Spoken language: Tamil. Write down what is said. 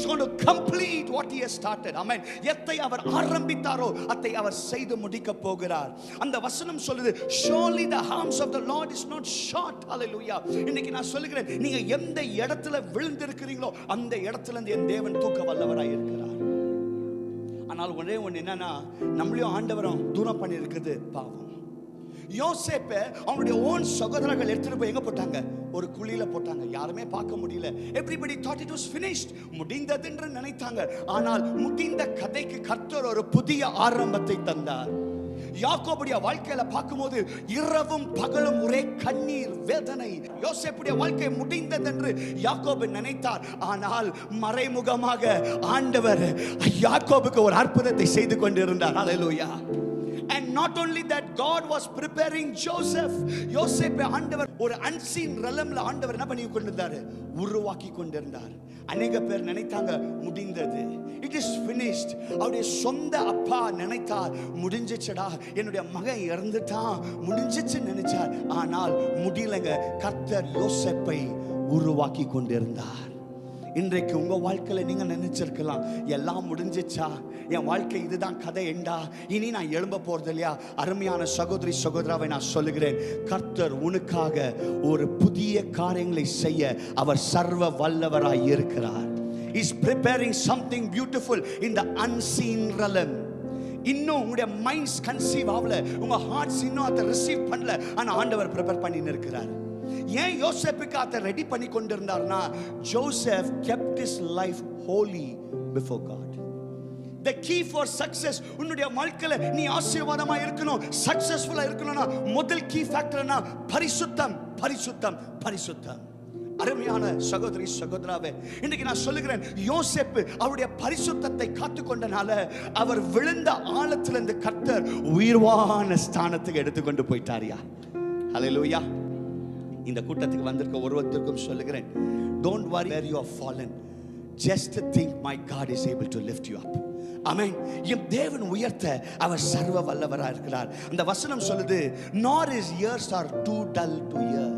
going to complete what he has started. Amen. எதை அவர் ஆரம்பித்தாரோ அதை அவர் செய்து முடிக்க போகிறார். அந்த வசனம் சொல்லுது, surely the arms of the Lord is not short. Hallelujah. இன்னைக்கு நான் சொல்லுகிறேன், நீங்க எந்த இடத்துல விழுந்திருக்கிறீங்களோ அந்த இடத்துல இருந்து என் தேவன் தூக்க வல்லவராய் இருக்கிறார். ஆனால் ஒரே ஒன்று என்னன்னா, நம்மளையும் ஆண்டவரும் தூரம் பண்ணி இருக்குது பாவம். யோசேப்பை அவனுடைய ஓன் சகோதரர்கள் எடுத்துட்டு போய் எங்க போட்டாங்க? ஒரு குழியில போட்டாங்க. யாருமே பார்க்க முடியல. everybody thought it was finished. முடிந்தது என்று நினைத்தாங்க. ஆனால் முடிந்த கதைக்கு கர்த்தர் ஒரு புதிய ஆரம்பத்தை தந்தார். யாக்கோபுடைய வாழ்க்கையில பார்க்கும்போது இரவும் பகலும் ஒரே கண்ணீர் வேதனை. யோசேப்புடைய வாழ்க்கை முடிந்தது என்று யாக்கோபு நினைத்தார். ஆனால் மறைமுகமாக ஆண்டவர் யாக்கோபுக்கு ஒரு அற்புதத்தை செய்து கொண்டிருந்தார். ஹல்லேலூயா. And not only that, God was preparing Joseph. யோசேப்பை ஆண்டவர் ஒரு unseen realmல ஆண்டவர் என்ன பண்ணி கொண்டிருந்தார்? உருவாக்கி கொண்டிருந்தார். அநேக பேர் நினைத்தாங்க முடிந்தது, it is finished. அவருடைய சொந்த அப்பா நினைத்தார், முடிஞ்சிச்சடா, என்னுடைய மகன் இறந்துட்டான், முடிஞ்சிச்சு நினைச்சார். ஆனால் முடியலங்க. கர்த்தர் யோசேப்பை உருவாக்கி கொண்டிருந்தார். இன்றைக்கு உங்க வாழ்க்கையில நீங்க நினைச்சிருக்கலாம், எல்லாம் முடிஞ்சிச்சா, என் வாழ்க்கை இதுதான் கதை எண்டா, இனி நான் எழும்ப போறது இல்லையா? அருமையான சகோதரி சகோதராவை நான் சொல்லுகிறேன், கர்த்தர் உனக்காக ஒரு புதிய காரியங்களை செய்ய அவர் சர்வ வல்லவராய் இருக்கிறார். He is preparing something beautiful in the unseen realm. இன்னும் உங்களுடைய மைண்ட்ஸ் கன்சீவ் ஆகல, உங்க ஹார்ட்ஸ் இன்னும் அதை ரிசீவ் பண்ணல, ஆனா ஆண்டவர் ப்ரிப்பேர் பண்ணி இருக்கிறார். ஏன் யோசேப்புக்கு அதை ரெடி பண்ணி கொண்டிருந்தார்னா, Joseph kept his life holy before God. The key for success, உன்னுடைய வாழ்க்கையில நீ ஆசீர்வாதமா இருக்கணும், சக்சஸ்ஃபுல்லா இருக்கணும்னா முதல் கீ ஃபேக்டர்னா பரிசுத்தம், பரிசுத்தம், பரிசுத்தம். அருமையான சகோதரி சகோதராவே, இன்னைக்கு நான் சொல்லுகிறேன், யோசேப்பு அவருடைய பரிசுத்தத்தை காத்துக்கொண்டனால அவர் விழுந்த ஆழத்திலிருந்து கர்த்தர் உயர்வான ஸ்தானத்துக்கு எடுத்துக்கொண்டு போயிட்டாரியா. ஹல்லேலூயா. இந்த கூட்டத்துக்கு வந்திருக்க ஒருவருக்கும் சொல்லுகிறேன், don't worry where you have fallen, just think my God is able to lift you up. ஆமென். என் தேவன் உயர்த்த அவர் சர்வ வல்லவராக இருக்கிறார். அந்த வசனம் சொல்லுது, nor his ears are too dull to hear.